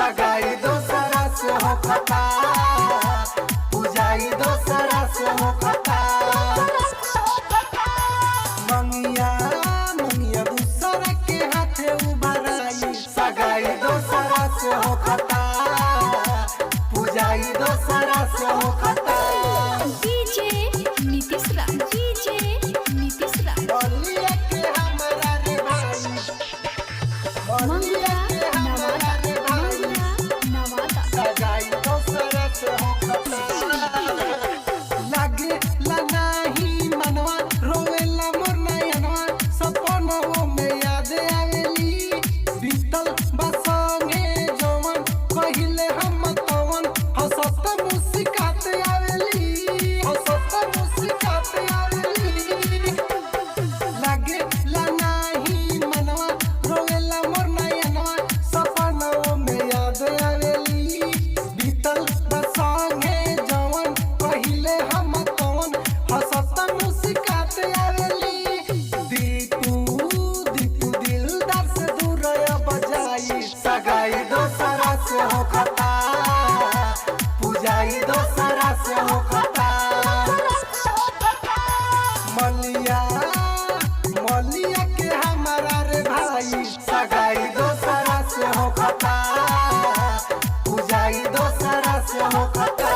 सगाई दोसरा से होखता, पूजाई दोसरा से होखता। मंगिया मंगिया दूसरा के हाथे उभराई, सगाई दोसरा से होखता, पूजाई दोसरा से होखता। डीजे नीतीश रा, डीजे नीतीश रा। बलिया के हमरा रे भाई, मंगला नवादा, मंगला नवादा। सगाई दोसरा से होखता। लागे ला नाही मनवा, रोवेला मोर नयनवा, सपनों में याद आवेली। बीतल बा संगे जवन, कहिले हम तवन, हंसत मुस्कुरात आवेली, हंसत मुस्कुरात आवेली। लागे ला नाही मनवा, रोवेला मोर नयनवा, सपनों में याद आवेली। बीतल बा संगे जवन, कहिले हम तवन, हंसत मुस्कुरात आवेली। दीपू दीपू दिलदार से दूर बजाई, सगाई दोसरा से होखता, पूजाई दोसरा से होखता। मलिया मलिया के हमारा रे भाई, सगाई दोसरा से होखता, पूजाई दोसरा से होखता।